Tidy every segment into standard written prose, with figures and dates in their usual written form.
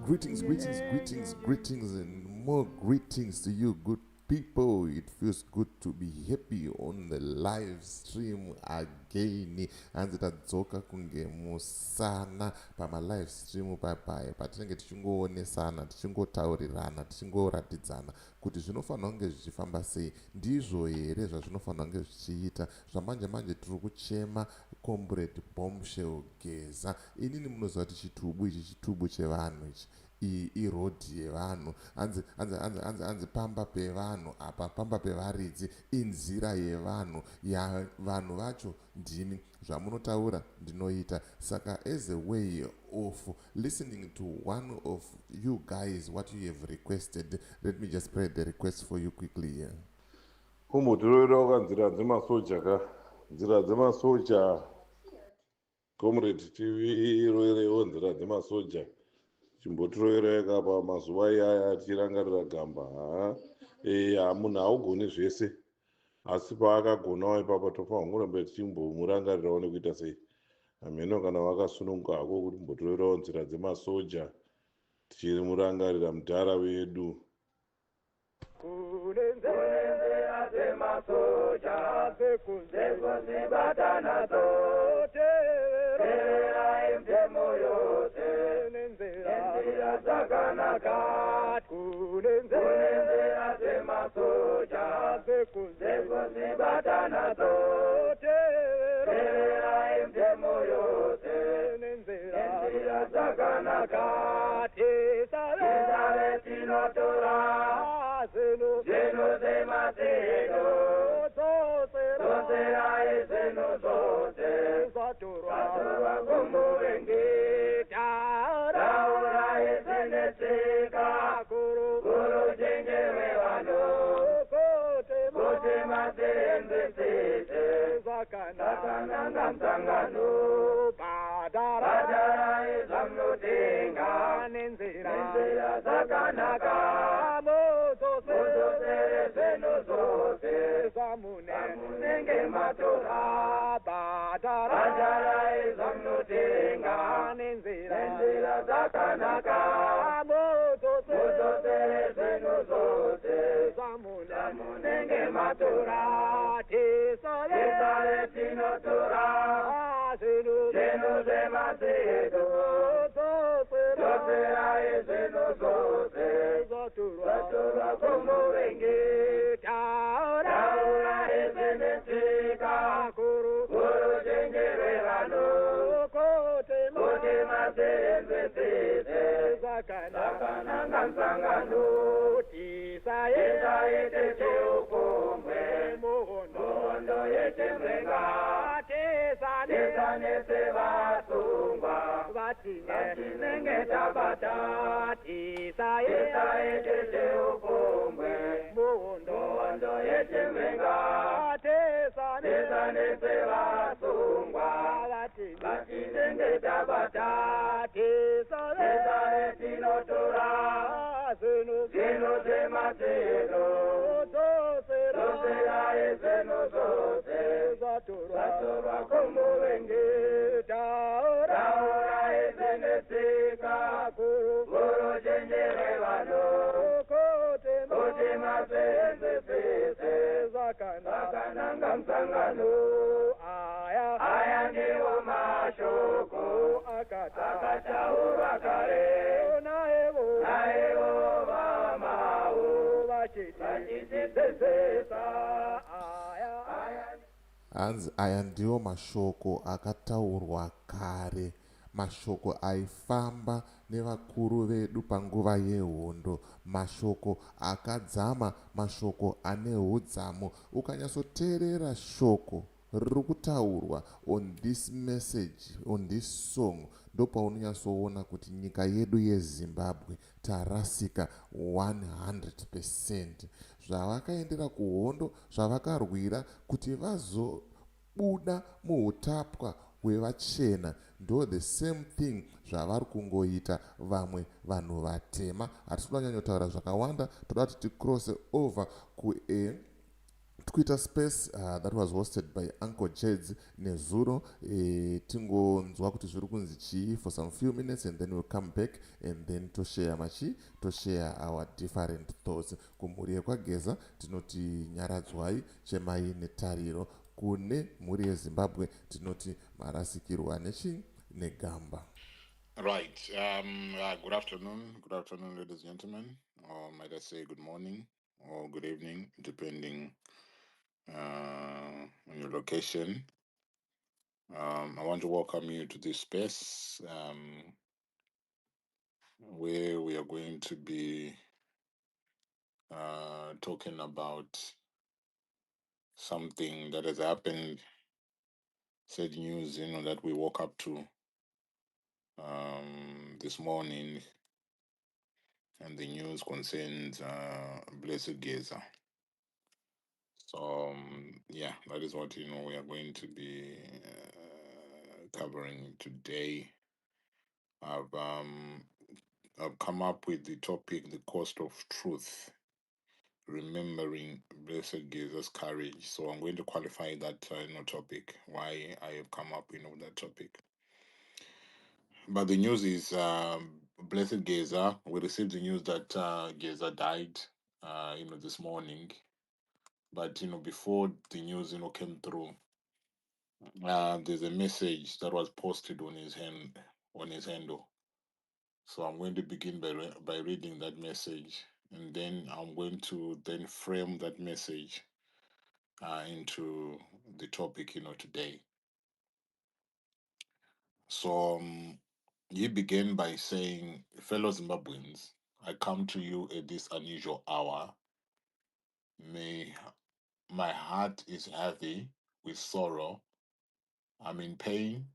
Greetings, and more greetings to you, good people. It feels good to be happy on the live stream again. Hanzi tadzoka kunge musana pama live stream patinenge tichingoonesana, tichingotaurirana, tichingoratidzana kuti zvinofanira kunge zvichifamba sei. Ndizvo here zvazvinofanira kunge zvichiita. Zvamanje manje tiri kuchema comrade Bombshell Geza. Inini munoziva kuti chitubu ichi chitubu chevanhu ichi. Irodhi yevanhu anzi pamba pevanhu apa pamba pevaridzi inzira yevanhu vanhu vacho ndini zvamunotaura ndinoita saka as a way of listening to one of you guys what you have requested, let me just spread the request for you quickly here. Kumbotiroera nzira dzemasoja nzira dzemasoja comrade tiviroerewo nzira dzemasoja chimbotiroereka pamazuva iyaya tichirangarira gamba munhu haugoni zvese asi paakagonawo ipapo tofanira kungoramba tichimbomurangarirawo nekuita sei hameno kana vakasununguka hako kuti mbotiroerawo nzira dzemasoja tichimurangarira mudhara wedu. Kunenzera dzemasoja dzekuzibatana tera imtemo yose nenzira dzakanaka. Kunenzera dzemasoja dzekuzibatana tera imtemo yose nenzira dzakanaka. Tisare tinotora zeno zematero zosera zeno zose zatorwa kumurengi taura ezeneseka kuru jengewe vano kote mazembesete zakananga msangano badara ezamnotenga nenzira zakanaka zamunenge matora badara ezamnotenga nenzira zakanaka motosere zeno zose zamunenge matora tisare tinotora zeno zemazedo zosera ezeno zose zatorwa kumurengi taura ezenesika kuru jengewe vano kote mazembesete zakananga msangano tisaete cheukomwe muhondo yechemwenga tesanese vasungwa vatinenge tabata tisaete cheukomwe muhondo yechemwenga tesanese vasungwa vatinenge tabata tisaete tinotora zeno zematero zosera ezeno zose zatorwa kumurengi taura ezenesika kuru jengewe vano kote mazembesete zakananga msangano aya ndiwo mashoko akataurwa kare naevo vamau vachitizezesa hanzi aya ndiwo mashoko akataurwa kare, mashoko aifamba nevakuru vedu panguva yehondo, mashoko akadzama, mashoko ane udzamo. Ukanyatsoteerera shoko riri kutaurwa on this message, on this song, ndopaunonyatsoona kuti nyika yedu yeZimbabwe tarasika 100%. Zvavakaendera kuhondo, zvavakarwira kuti vazobuda muutapwa hwevachena, ndo the same thing zvavari kungoita vamwe vanhu vatema. Hatisi kunyanyotaura zvakawanda, toda kuti ticross over Twitter space that was hosted by Uncle Jeds Nezuro. Tingonzwa kuti zviri kunzi chii for some few minutes, and then we'll come back and then to share our different thoughts. Kumhuri yekwageza tinoti nyaradzwai, chemai netariro. Kune mhuri yeZimbabwe tinoti marasikirwa negamba. Right. Good afternoon. Good afternoon, ladies and gentlemen. Or might I say good morning or good evening, depending on your location. I want to welcome you to this space where we are going to be talking about something that has happened, said news, that we woke up to this morning, and the news concerns Blessed Geza. So yeah, that is what we are going to be covering today. I've come up with the topic, the cost of truth, remembering Blessed Geza's courage. So I'm going to qualify that topic, why I have come up with that topic. But the news is Blessed Geza. We received the news that Geza died, this morning. But before the news came through, there's a message that was posted on his handle. So I'm going to begin by reading that message, and then I'm going to then frame that message into the topic today. So he began by saying, "Fellow Zimbabweans, I come to you at this unusual hour. May my heart is heavy with sorrow. I'm in pain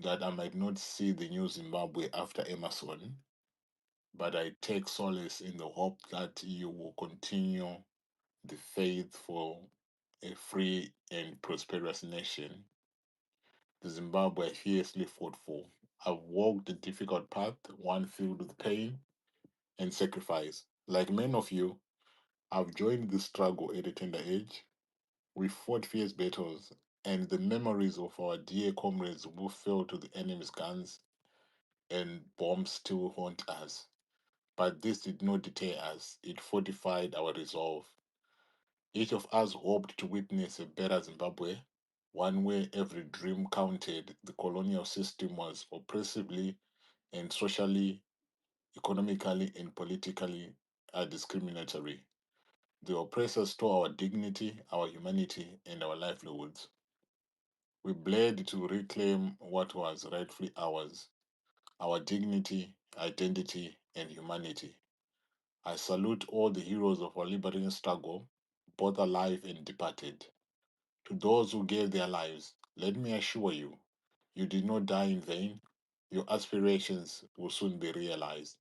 that I might not see the new Zimbabwe after Emerson, but I take solace in the hope that you will continue the faith for a free and prosperous nation. The Zimbabwe I fiercely fought for. I've walked a difficult path, one filled with pain and sacrifice. Like many of you, I've joined the struggle at a tender age. We fought fierce battles, and the memories of our dear comrades who fell to the enemy's guns and bombs still haunt us. But this did not deter us, it fortified our resolve. Each of us hoped to witness a better Zimbabwe, one where every dream counted. The colonial system was oppressively and socially, economically, and politically discriminatory. The oppressors stole our dignity, our humanity, and our livelihoods. We bled to reclaim what was rightfully ours, our dignity, identity, and humanity. I salute all the heroes of our liberation struggle, both alive and departed. To those who gave their lives, let me assure you, you did not die in vain. Your aspirations will soon be realized.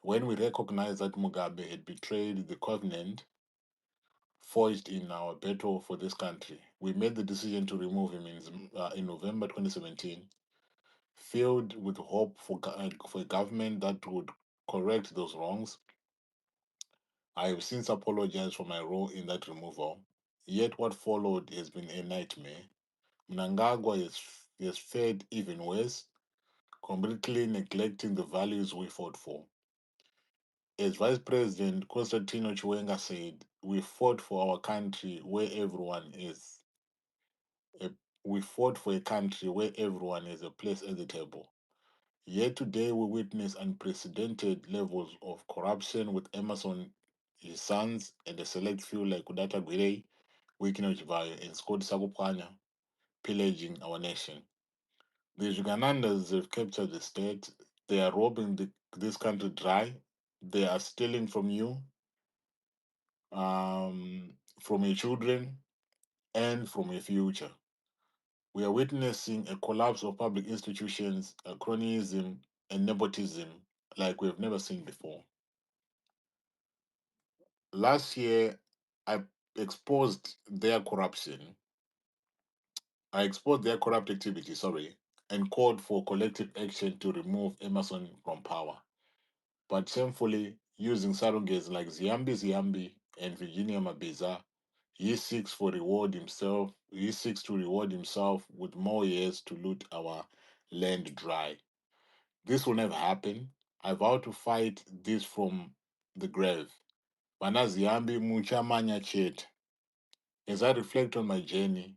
When we recognized that Mugabe had betrayed the covenant forged in our battle for this country, we made the decision to remove him in November 2017, filled with hope for a government that would correct those wrongs. I have since apologized for my role in that removal, yet what followed has been a nightmare. Mnangagwa has fared even worse, completely neglecting the values we fought for. As Vice President Constantino Chiwenga said, we fought for our country where everyone is. We fought for a country where everyone has a place at the table. Yet today we witness unprecedented levels of corruption with Emerson, his sons, and a select few like Kudata Gwirei, Wikino Chivayo, and Scott Sakupanya pillaging our nation. The Ugandans have captured the state. They are robbing this country dry. They are stealing from you, from your children, and from your future. We are witnessing a collapse of public institutions, a cronyism, and nepotism like we've never seen before. Last year, I exposed their corruption. I exposed their corrupt activity, and called for collective action to remove Emerson from power. But shamefully, using surrogates like Ziambi, and Virginia Mabeza. He seeks for reward himself. He seeks to reward himself with more years to loot our land dry. This will never happen. I vow to fight this from the grave. Vanaziyambi muchamanya chet. As I reflect on my journey,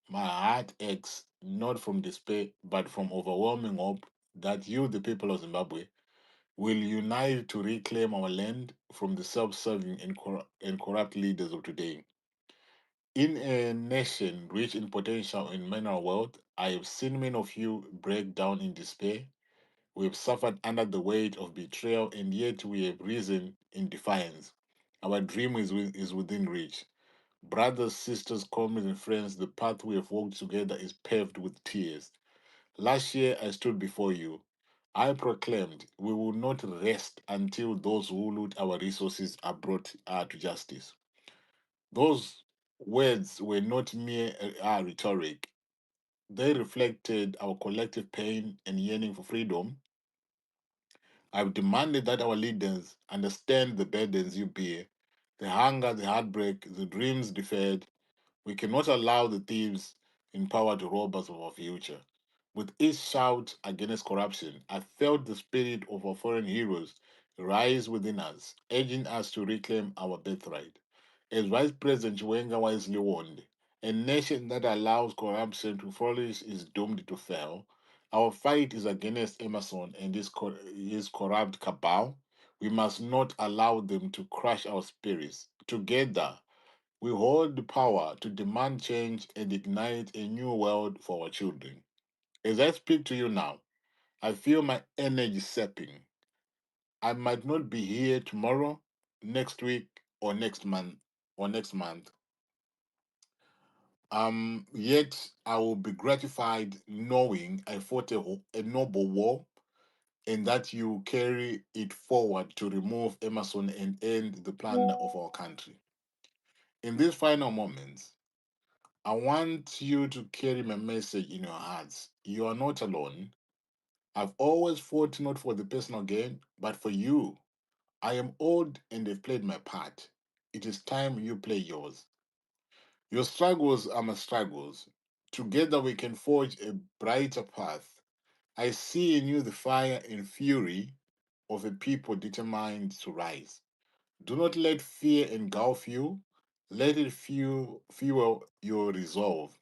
my heart aches not from despair, but from overwhelming hope that you, the people of Zimbabwe, will unite to reclaim our land from the self-serving and corrupt leaders of today. In a nation rich in potential and mineral wealth, I have seen many of you break down in despair. We have suffered under the weight of betrayal, and yet we have risen in defiance. Our dream is within reach. Brothers, sisters, comrades, and friends, the path we have walked together is paved with tears. Last year, I stood before you. I proclaimed we will not rest until those who loot our resources are brought to justice. Those words were not mere rhetoric. They reflected our collective pain and yearning for freedom. I've demanded that our leaders understand the burdens you bear, the hunger, the heartbreak, the dreams deferred. We cannot allow the thieves in power to rob us of our future. With each shout against corruption, I felt the spirit of our foreign heroes rise within us, urging us to reclaim our birthright. As Vice President Chiwenga wisely warned, a nation that allows corruption to flourish is doomed to fail. Our fight is against Emerson and his corrupt cabal. We must not allow them to crush our spirits. Together, we hold the power to demand change and ignite a new world for our children. As I speak to you now, I feel my energy sapping. I might not be here tomorrow, next week, or next month. Yet I will be gratified knowing I fought a noble war and that you carry it forward to remove Emerson and end the plunder of our country. In these final moments, I want you to carry my message in your hearts. You are not alone. I've always fought not for the personal gain, but for you. I am old and have played my part. It is time you play yours. Your struggles are my struggles. Together we can forge a brighter path. I see in you the fire and fury of a people determined to rise. Do not let fear engulf you. Let it fuel your resolve.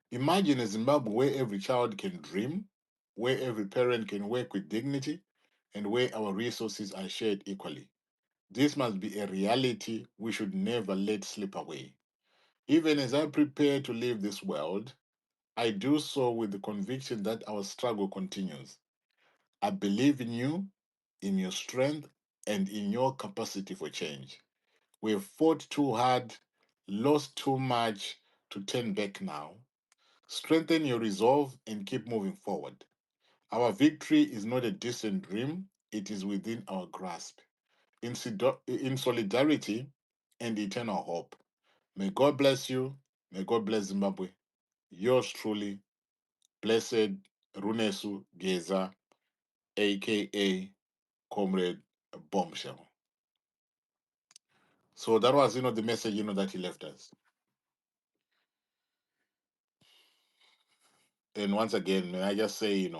Imagine a Zimbabwe where every child can dream, where every parent can work with dignity, and where our resources are shared equally. This must be a reality we should never let slip away. Even as I prepare to leave this world, I do so with the conviction that our struggle continues. I believe in you, in your strength, and in your capacity for change. We have fought too hard, lost too much to turn back now. Strengthen your resolve and keep moving forward. Our victory is not a distant dream, it is within our grasp. In solidarity and eternal hope. May God bless you. May God bless Zimbabwe. Yours truly, Blessed Runesu Geza, aka Comrade Bombshell. So that was, the message, that he left us. And once again, may I just say,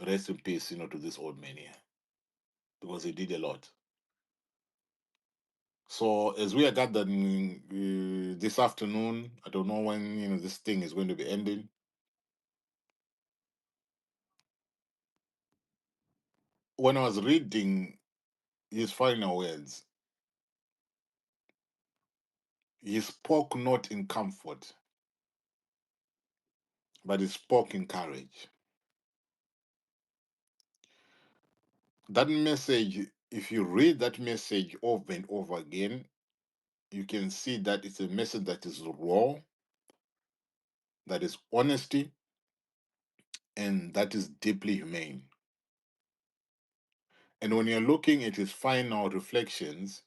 rest in peace, to this old man here, because he did a lot. So as we are gathering this afternoon, I don't know when this thing is going to be ending. When I was reading his final words, he spoke not in comfort, but he spoke in courage. That message, if you read that message over and over again, you can see that it's a message that is raw, that is honesty, and that is deeply humane. And when you're looking at his final reflections,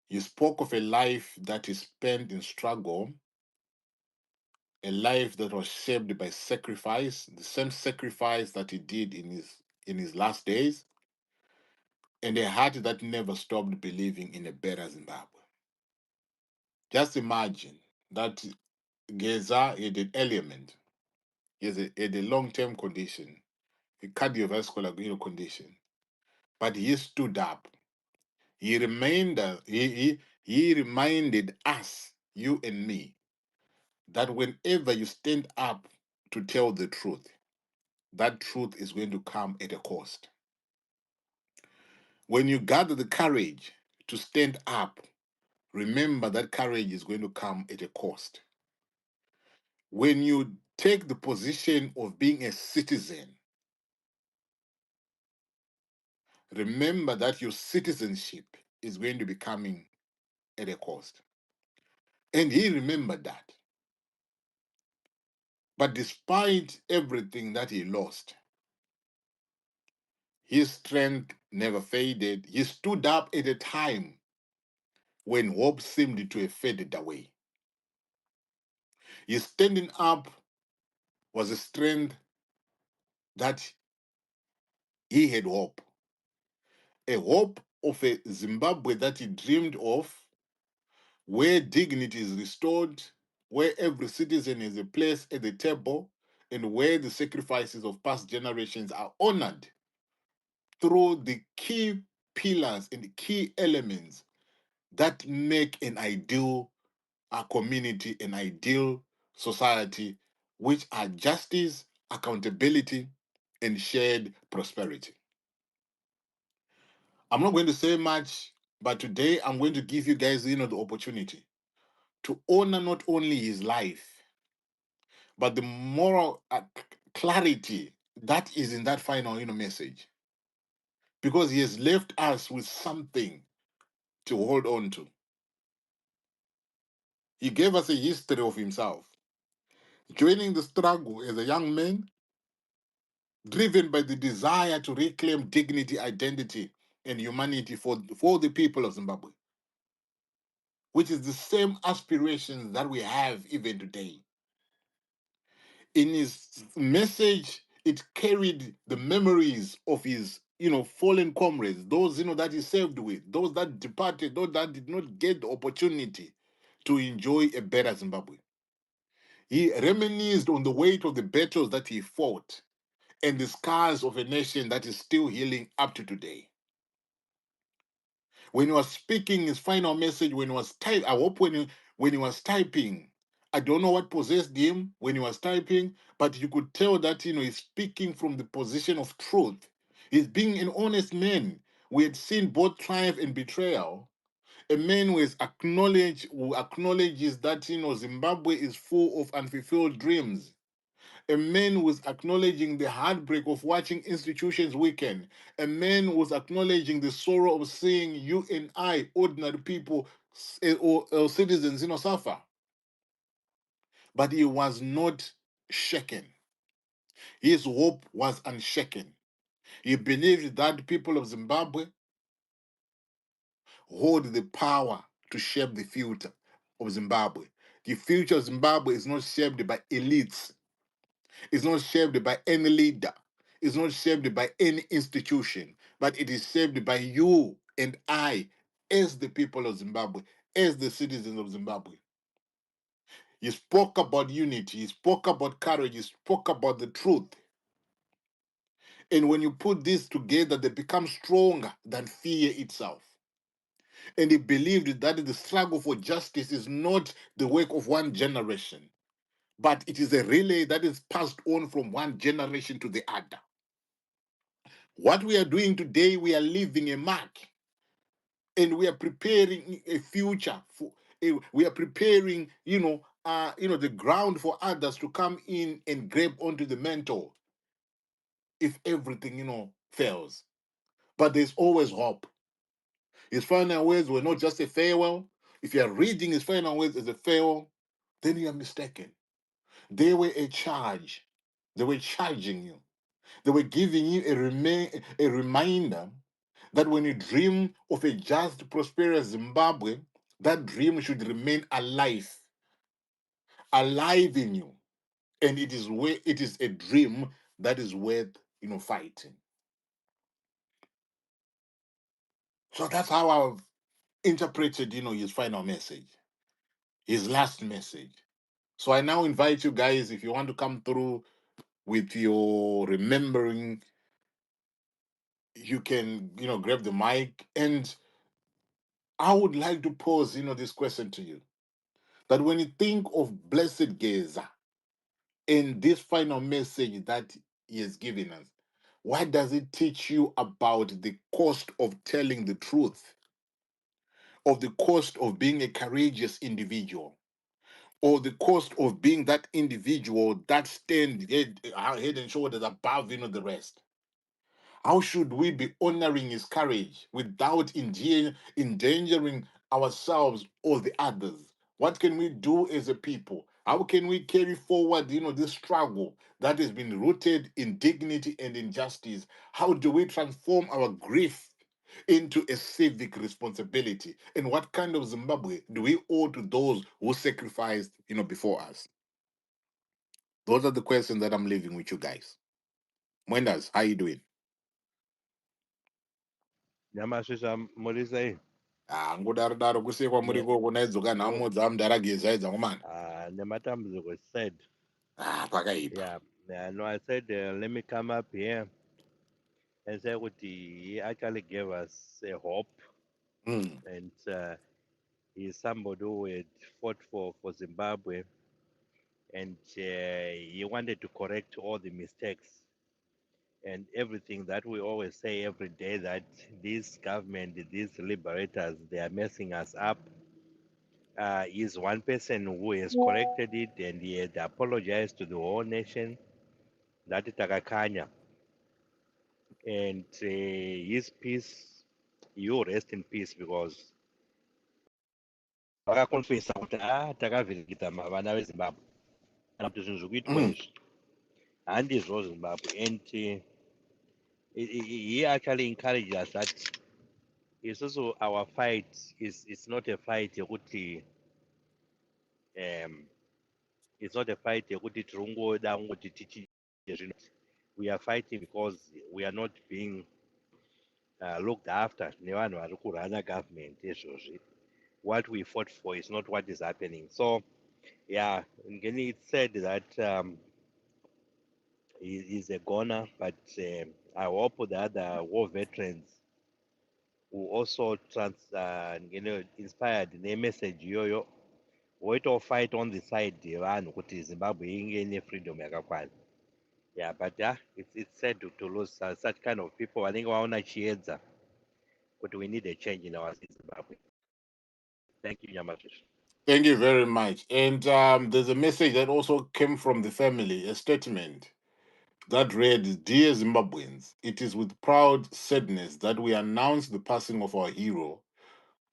he spoke of a life that is spent in struggle, a life that was shaped by sacrifice, the same sacrifice that he did in his last days, and a heart that never stopped believing in a better Zimbabwe. Just imagine that Geza had an element, had a long-term condition, a cardiovascular condition, but he stood up. He remained. He reminded us, you and me, that whenever you stand up to tell the truth, that truth is going to come at a cost. When you gather the courage to stand up, remember that courage is going to come at a cost. When you take the position of being a citizen, remember that your citizenship is going to be coming at a cost. And he remembered that. But despite everything that he lost, his strength never faded. He stood up at a time when hope seemed to have faded away. His standing up was a strength that he had hope. A hope of a Zimbabwe that he dreamed of, where dignity is restored, where every citizen has a place at the table, and where the sacrifices of past generations are honored through the key pillars and key elements that make an ideal community, an ideal society, which are justice, accountability, and shared prosperity. I'm not going to say much, but today I'm going to give you guys, the opportunity to honor not only his life, but the moral clarity that is in that final, message, because he has left us with something to hold on to. He gave us a history of himself, joining the struggle as a young man, driven by the desire to reclaim dignity, identity, and humanity for the people of Zimbabwe, which is the same aspirations that we have even today. In his message, it carried the memories of his, fallen comrades, those, that he served with, those that departed, those that did not get the opportunity to enjoy a better Zimbabwe. He reminisced on the weight of the battles that he fought and the scars of a nation that is still healing up to today. When he was speaking his final message, when he was typing, I hope when he was typing, I don't know what possessed him when he was typing, but you could tell that he's speaking from the position of truth. He's being an honest man. We had seen both triumph and betrayal. A man who acknowledges that Zimbabwe is full of unfulfilled dreams. A man who is acknowledging the heartbreak of watching institutions weaken. A man who is acknowledging the sorrow of seeing you and I, ordinary people or citizens, suffer. But he was not shaken. His hope was unshaken. He believed that people of Zimbabwe hold the power to shape the future of Zimbabwe. The future of Zimbabwe is not shaped by elites. It's not shaped by any leader. It's not shaped by any institution, but it is shaped by you and I as the people of Zimbabwe, as the citizens of Zimbabwe. He spoke about unity. He spoke about courage. He spoke about the truth. And when you put this together, they become stronger than fear itself. And he believed that the struggle for justice is not the work of one generation, but it is a relay that is passed on from one generation to the other. What we are doing today, we are leaving a mark, and we are preparing a future for. We are preparing, the ground for others to come in and grab onto the mantle if everything, fails. But there's always hope. His final words were not just a farewell. If you are reading his final words as a farewell, then you are mistaken. They were a charge. They were charging you. They were giving you a reminder that when you dream of a just, prosperous Zimbabwe, that dream should remain alive in you. And it is a dream that is worth, fighting. So that's how I've interpreted, his final message, his last message. So I now invite you guys, if you want to come through with your remembering, you can, grab the mic. And I would like to pose, this question to you. That when you think of Blessed Geza and this final message that he has given us, what does it teach you about the cost of telling the truth, of the cost of being a courageous individual, or the cost of being that individual that stand head and shoulders above, the rest? How should we be honoring his courage without endangering ourselves or the others? What can we do as a people? How can we carry forward, this struggle that has been rooted in dignity and injustice? How do we transform our grief into a civic responsibility? And what kind of Zimbabwe do we owe to those who sacrificed, before us? Those are the questions that I'm leaving with you guys. Mwendas, how you doing? Nyamasvisva muri sei? Ngodaro kusekwa muri Ne- koko naidzoka wo- nhamo dzamudaragedza idza komana. nematambudziko said. Pakaipa. Yeah, no, I said, let me come up here and say what he actually gave us a hope, Mm. and he's somebody who had fought for Zimbabwe, and he wanted to correct all the mistakes and everything that we always say every day, that this government, these liberators, they are messing us up. He's one person who has corrected it, and he had apologized to the whole nation that takakanya, and his peace, you rest in peace, because vakakonfesa kuti takavhiringidza vana vezimbabwe kana kuti zvinhu zviri kuitwa Mm. izvi handizvo zimbabwe. And he actually encouraged us that isusu our fight is not a fight yekuti um, it's not a fight yekuti tiri kungoda kungoti tichite zvino. We are fighting because we are not being looked after nevanhu vari kurana government izvozvi. What we fought for is not what is happening. So yeah, Ngeni, it said that he's a goner, but I hope the other war veterans who also inspired nemessage iyoyo voitawo fight on the side yevanhu kuti zimbabwe inge ine freedom yakakwana. Yeah, but it's sad to lose such kind of people vanenge vaona chiedza kuti we need a change in our Zimbabwe. Thank you, Nyamashosha. Thank you very much. And there's a message that also came from the family, a statement that read, Dear Zimbabweans, it is with proud sadness that we announce the passing of our hero,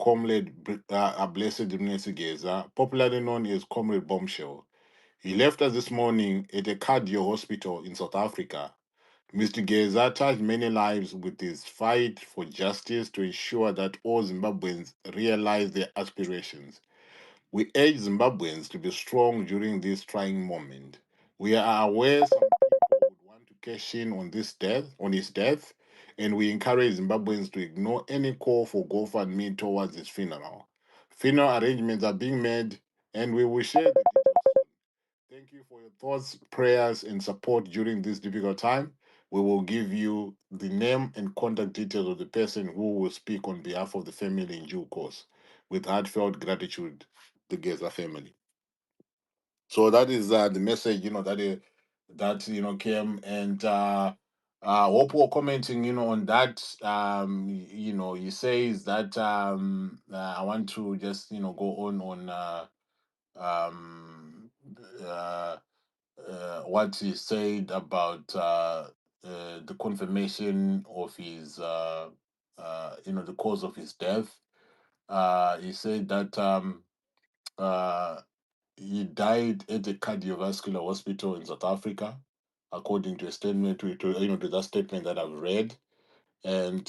Comrade Blessed Geza, popularly known as Comrade Bombshell. He left us this morning at a cardio hospital in South Africa. Mr. Geza touched many lives with his fight for justice to ensure that all Zimbabweans realize their aspirations. We urge Zimbabweans to be strong during this trying moment. We are aware some people would want to cash in on his death, and we encourage Zimbabweans to ignore any call for GoFundMe towards his funeral. Funeral arrangements are being made, and we will share the details soon. Thank you for your thoughts, prayers, and support during this difficult time. We will give you the name and contact details of the person who will speak on behalf of the family in due course. With heartfelt gratitude, the Geza family. So that is the message, that came, and hope we're commenting, on that. He says that I want to just go on um, uh, what he said about the confirmation of his, the cause of his death. He said that uh, he died at a cardiovascular hospital in South Africa, according to a statement to that statement that I've read. And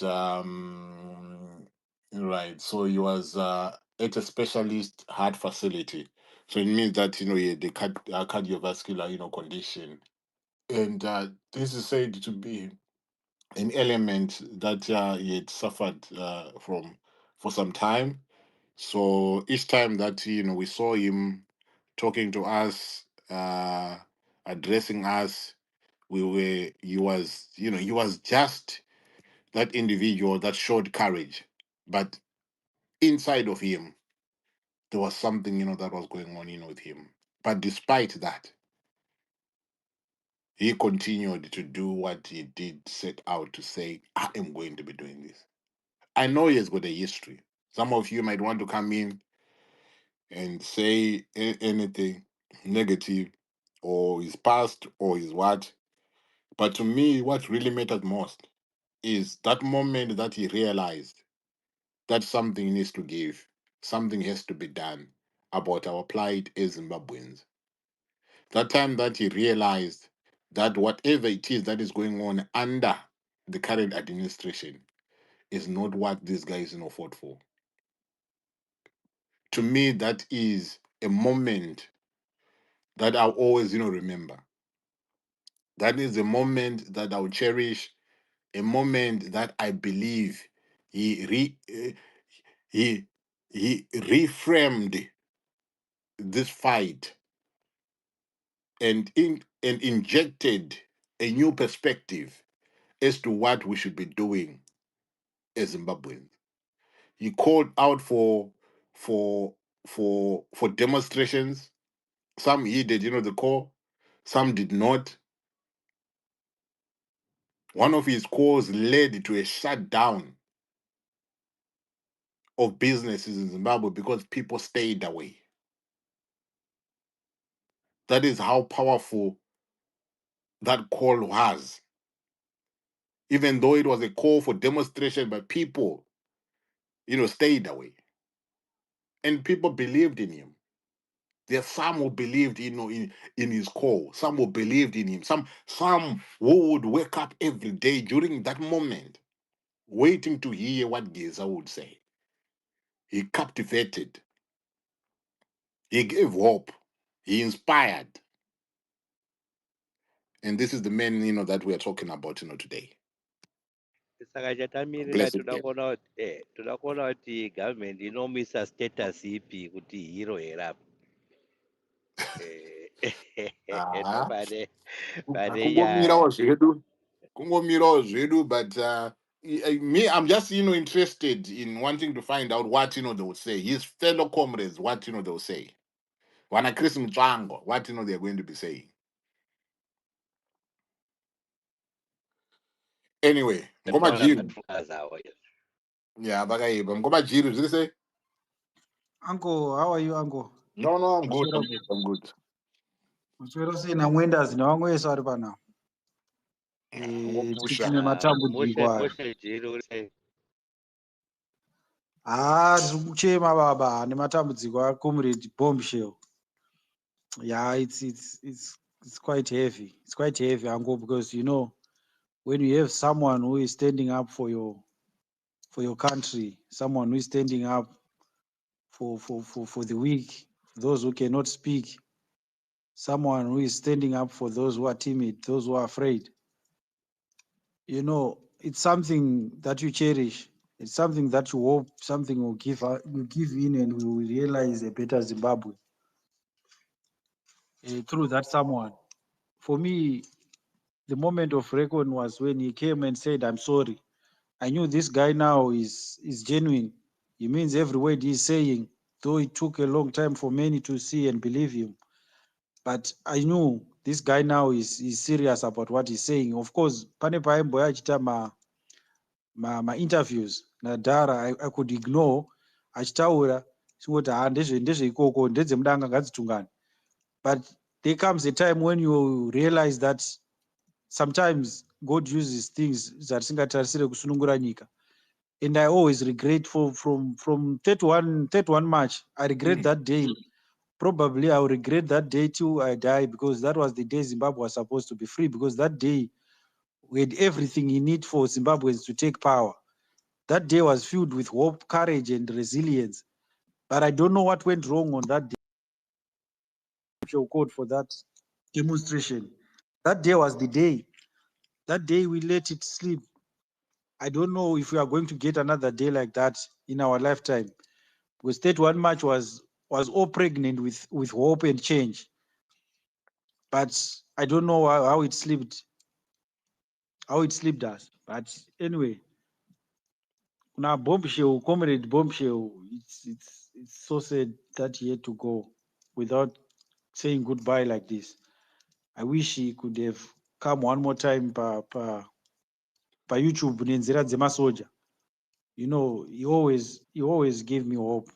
right, so he was at a specialist heart facility. So it means that he had a cardiovascular condition, and this is said to be an element that he had suffered from for some time. So each time that we saw him talking to us, addressing us, he was just that individual that showed courage, but inside of him there was something that was going on with him. But despite that, he continued to do what he did set out to say, I am going to be doing this. I know he has got a history. Some of you might want to come in and say anything negative or his past or his what. But to me, what really mattered most is that moment that he realized that something needs to give, something has to be done about our plight as Zimbabweans. That time that he realized that whatever it is that is going on under the current administration is not what these guys fought for. To me, that is a moment that I'll always remember. That is a moment that I'll cherish, a moment that I believe he he he reframed this fight and injected a new perspective as to what we should be doing as Zimbabweans. He called out for demonstrations. Some heeded, the call. Some did not. One of his calls led to a shutdown of businesses in Zimbabwe because people stayed away. That is how powerful that call was. Even though it was a call for demonstration, but people, stayed away. And people believed in him. There are some who believed, in his call. Some who believed in him. Some who would wake up every day during that moment, waiting to hear what Geza would say. He captivated. He gave hope. He inspired. And this is the man, that we are talking about, today. Saka chatamirira Bless toda him. kuona kuti toda kuona kuti government inomisa status ipi kuti hero here apa. Ah, Ndopane pane nyaya. kungomirawo zvedu. Kungomirawo zvedu, but me, I'm just, interested in wanting to find out what, they will say. His fellow comrades, what, they will say. Wana Chris Mtwango, what, they're going to be saying. Anyway, Ngoma Ndona Jiri. pfungwa zawo izvo. Yeah, Bagaiba. Ngoma Jiri, did you say? Uncle, how are you, Uncle? No, I'm good. Maswera good. I'm good. Maswera sina mwendazi nevamwese vari pana. Tine matambudziko aya. Mushe Jiri uri sei? Tiri kuchema baba nematambudziko acomrade bombshell. Yeah, it's quite heavy. It's quite heavy, Uncle, because when you have someone who is standing up for your country, someone who is standing up for the weak, those who cannot speak, someone who is standing up for those who are timid, those who are afraid. It's something that you cherish. It's something that you hope something will give in, and we will realize a better Zimbabwe through that someone. For me, the moment of reckoning was when he came and said, "I'm sorry." I knew this guy now is genuine. He means every word he's saying, though it took a long time for many to see and believe him. But I knew this guy now is serious about what he's saying. Of course, pane paimboya achita ma interviews nadhara I could ignore achitaura chingoti ndezveikoko ndedzemudanga ngadzitungane. But there comes a time when you realize that sometimes God uses things zvatisingatarisire kusunungura nyika. And I always regret from 31 March. I regret that day. Probably I will regret that day till I die, because that was the day Zimbabwe was supposed to be free, because that day we had everything you need for Zimbabweans to take power. That day was filled with hope, courage, and resilience. But I don't know what went wrong on that day. Code for that demonstration. That day was the day. That day we let it sleep. I don't know if we are going to get another day like that in our lifetime. Because 31 March was all pregnant with hope and change. But I don't know how it slipped us. But anyway, now bombshell, comrade bombshell, it's so sad that he had to go without saying goodbye like this. I wish he could have come one more time pa YouTube nenzira dzemasoja. You know, he always gave me hope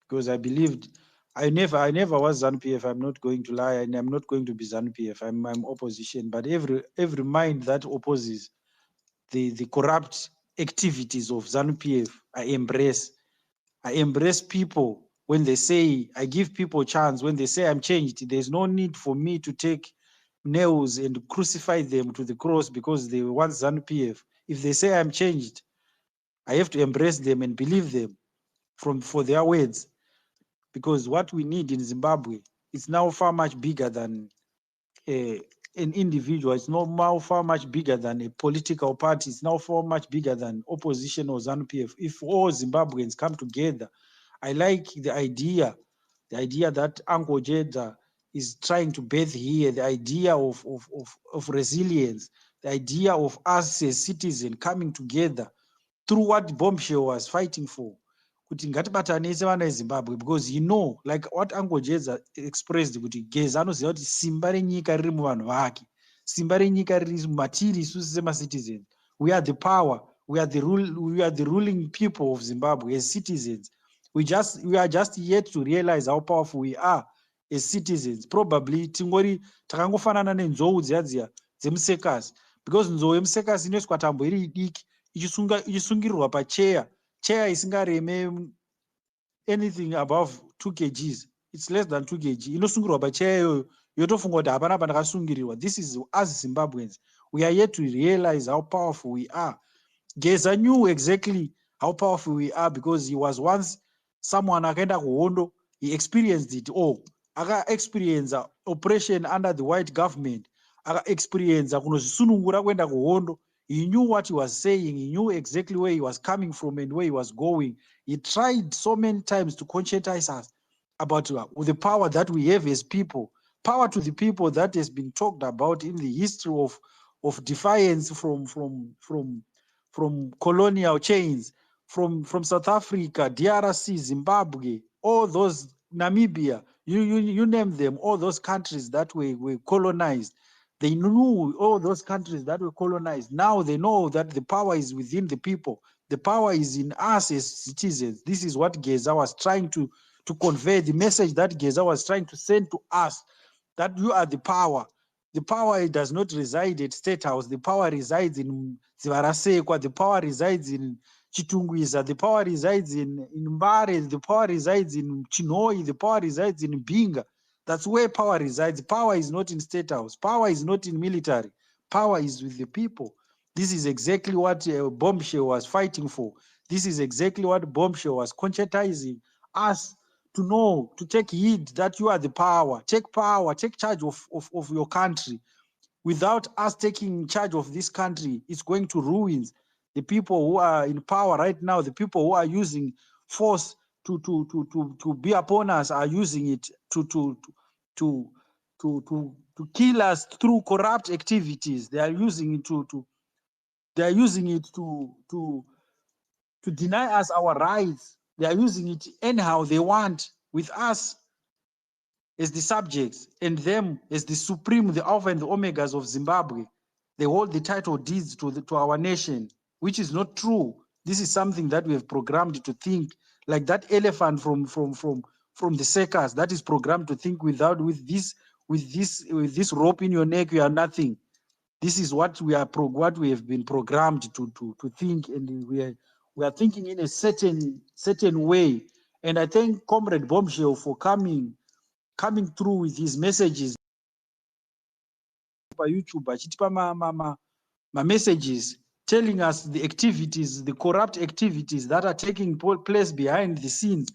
because I believed I never was ZANU-PF. I'm not going to lie, and I'm not going to be ZANU-PF. I'm opposition, but every mind that opposes the corrupt activities of ZANU-PF, I embrace. I embrace people when they say, I give people a chance. When they say I'm changed, there's no need for me to take nails and crucify them to the cross because they want ZANU-PF. If they say I'm changed, I have to embrace them and believe them for their words, because what we need in Zimbabwe is now far much bigger than an individual. It's now far much bigger than a political party. It's now far much bigger than opposition or ZANU-PF. If all Zimbabweans come together, I like the idea that Uncle Geza is trying to birth here, the idea of resilience, the idea of us as citizens coming together through what Bombshell was fighting for. Kuti ngatibatanise vana veZimbabwe, because like what Uncle Geza expressed, kuti Geza anoziva kuti simba renyika riri muvanhu vake, simba renyika riri matiri isusu semacitizens. We are the power, we are the ruling people of Zimbabwe as citizens. We are just yet to realize how powerful we are as citizens. Probably tingori takangofanana nenzou dziya dzemusekasi, because nzou yemusekasi inoiswa tambo iri diki ichisungirirwa pacheya isingareme anything above 2 kgs. It's less than 2 kg. Inosungirwa pacheya iyoyo yotofunga kuti hapana pandakasungirirwa. This is us Zimbabweans. We are yet to realize how powerful we are. Geza knew exactly how powerful we are because he was once someone akaenda kuhondo. He experienced it all. Aka-experience oppression under the white government. Aka-experience kunozvisunungura kuenda kuhondo. He knew what he was saying. He knew exactly where he was coming from and where he was going. He tried so many times to conscientize us about the power that we have as people. Power to the people that has been talked about in the history of defiance from colonial chains, from South Africa, DRC, Zimbabwe, all those, Namibia, you name them, all those countries that were colonized. They knew all those countries that were colonized. Now they know that the power is within the people. The power is in us as citizens. This is what Geza was trying to convey, the message that Geza was trying to send to us, that you are the power. The power does not reside at State House. The power resides in Zivarasekwa. The power resides in Chitungwiza. The power resides in Mbare. The power resides in Chinoi. The power resides in Binga. That's where power resides. Power is not in State House. Power is not in military. Power is with the people. This is exactly what Bombshell was fighting for. This is exactly what Bombshell was conscientizing us to know, to take heed that you are the power. Take power, take charge of your country. Without us taking charge of this country, it's going to ruin the people who are in power right now. The people who are using force to be upon us are using it to kill us through corrupt activities. They are using it to deny us our rights. They are using it anyhow they want, with us as the subjects and them as the supreme, the alpha and the omegas of Zimbabwe. They hold the title deeds to our nation, which is not true. This is something that we have programmed to think, like that elephant from the circus that is programmed to think with this rope in your neck you are nothing. This is what we have been programmed to think, and we are thinking in a certain way. And I thank Comrade Bombshell for coming through with his messages on YouTube, achitipa ma messages telling us the activities, the corrupt activities that are taking place behind the scenes,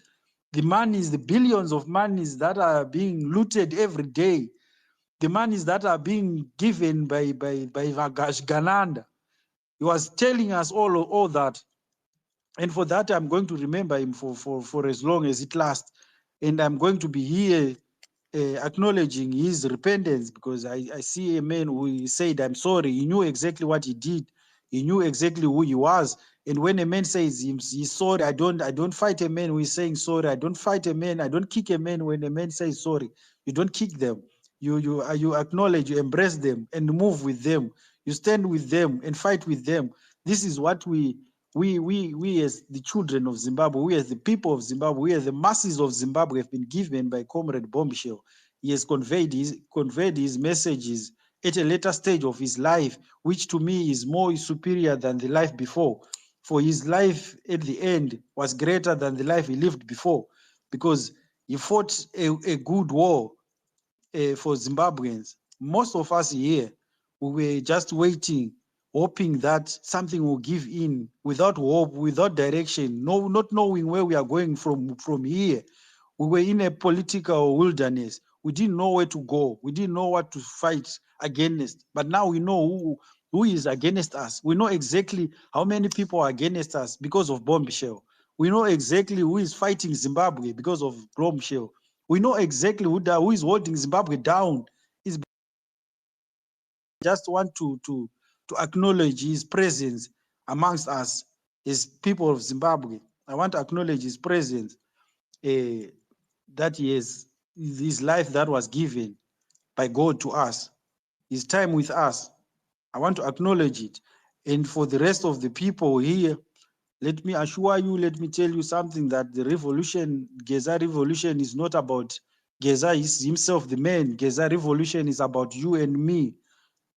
the monies, the billions of monies that are being looted every day, the monies that are being given by Vagash Gananda. He was telling us all that. And for that, I'm going to remember him for as long as it lasts. And I'm going to be here acknowledging his repentance, because I see a man who said, I'm sorry. He knew exactly what he did. He knew exactly who he was. And when a man says he's sorry, I don't fight a man who is saying sorry. I don't fight a man. I don't kick a man when a man says sorry. You don't kick them. You acknowledge, you embrace them and move with them. You stand with them and fight with them. This is what we as the children of Zimbabwe, we as the people of Zimbabwe, we as the masses of Zimbabwe have been given by Comrade Bombshell. He has conveyed his messages at a later stage of his life, which to me is more superior than the life before. For his life at the end was greater than the life he lived before, because he fought a good war for Zimbabweans. Most of us here, we were just waiting, hoping that something will give in, without hope, without direction, not knowing where we are going from here. We were in a political wilderness. We didn't know where to go. We didn't know what to fight against. But now we know who is against us. We know exactly how many people are against us because of Bombshell. We know exactly who is fighting Zimbabwe because of Bombshell. We know exactly who is holding Zimbabwe down. Is just want to acknowledge his presence amongst us, as people of Zimbabwe. I want to acknowledge his presence, that he has his life that was given by God to us, his time with us. I want to acknowledge it. And for the rest of the people here, let me assure you, let me tell you something, that the revolution, Geza revolution, is not about Geza is himself, the man. Geza revolution is about you and me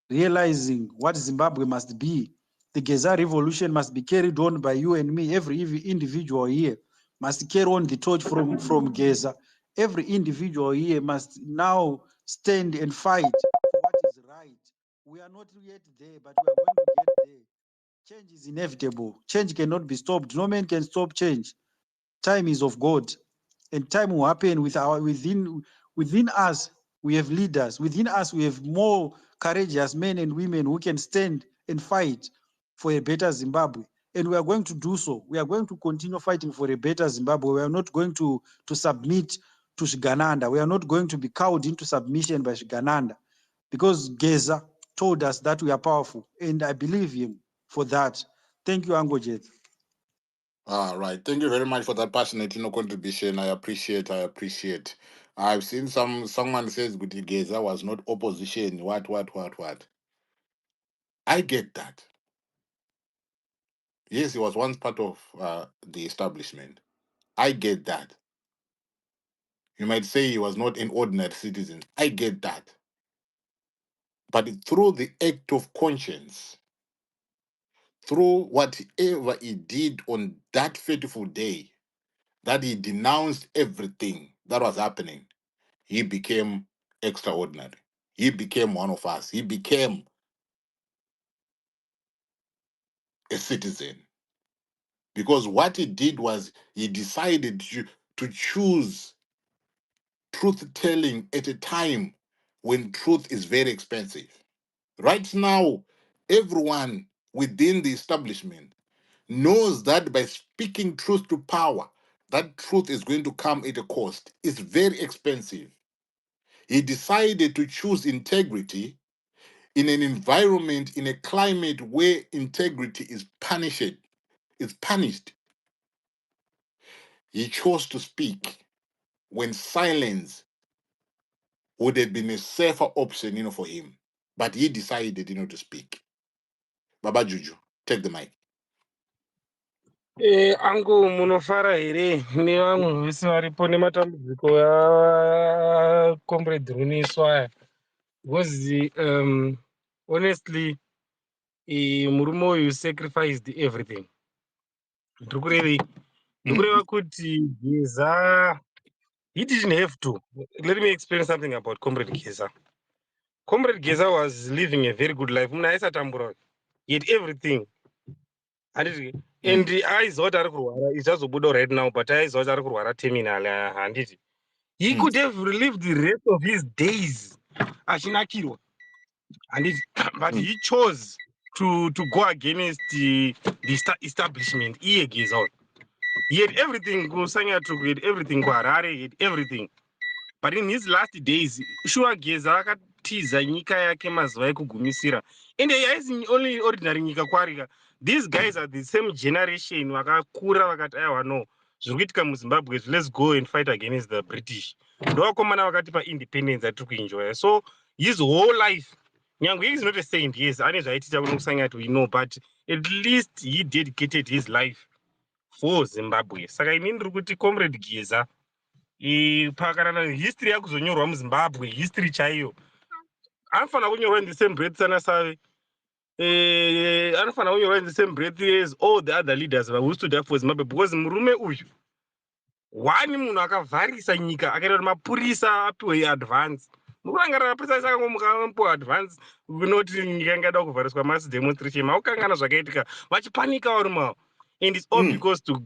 realizing what Zimbabwe must be. The Geza revolution must be carried on by you and me. Every individual here must carry on the torch from Geza. Every individual here must now stand and fight for what is right. We are not yet there, but we are going to get there. Change is inevitable. Change cannot be stopped. No man can stop change. Time is of God, and time will happen within us. We have leaders within us. We have more courageous men and women who can stand and fight for a better Zimbabwe, and we are going to do so. We are going to continue fighting for a better Zimbabwe. We are not going to submit to Shigananda. We are not going to be cowed into submission by Shigananda, because Geza told us that we are powerful, and I believe him for that. Thank you, Angojet. All right. Thank you very much for that passionate contribution. I appreciate. I've seen someone says Guti Geza was not opposition. What. I get that. Yes, he was once part of the establishment. I get that. You might say he was not an ordinary citizen. I get that. But through the act of conscience, through whatever he did on that fateful day, that he denounced everything that was happening, he became extraordinary. He became one of us. He became a citizen. Because what he did was he decided to choose truth telling at a time when truth is very expensive. Right now, everyone within the establishment knows that by speaking truth to power, that truth is going to come at a cost. It's very expensive. He decided to choose integrity in an environment, in a climate where integrity is punished. It's punished. He chose to speak when silence would have been a safer option, for him. But he decided, to speak. Baba Juju, take the mic. Angu munofara here nevamwe vese varipo nematambudziko comrade Runiso aya, because honestly murume uyu sacrificed everything. Ndiri kurevei? Ndiri kureva kuti Geza, he didn't have to. Let me explain something about Comrade Geza. Comrade Geza was living a very good life. Munhu aisatambura, he had everything. Handiti, and aiziva kuti ari kurwara, ichazobuda right now, but aiziva kuti ari kurwara terminal. Handiti, he could have lived the rest of his days achinakirwa. Handiti, but he chose to go against the establishment. He had everything. He had everything. He had everything. But in his last days, sure Geza akatiza nyika yake mazuva ekugumisira. And he isn't only ordinary nyika kwarika. These guys are the same generation vakakura vakati aiwa no. Zviri kuitika muZimbabwe, let's go and fight against the British. Ndovakomana vakatipa independence atiri kuenjoya. So his whole life, Nyangwe is not a saint, yes, ane zvaitika kunokusanya to know, but at least he dedicated his life for Zimbabwe. Saka inini ndiri kuti Comrade Geza, pakana history yakuzonyorwa muZimbabwe, history chaiyo, anofanira kunyorwa in the same breath sana Save. Anofanira kunyorwa in the same breath as all the other leaders who stood up for Zimbabwe, because murume uyu wani munhu akavharisa nyika akaita kuti mapurisa apiwe advance. Mukurangarira mapurisa ese akangomupa advance kunoti nyika ingada kuvhariswa mass demonstration, maukangana zvakaitika vachipanika varumao, and it's all because to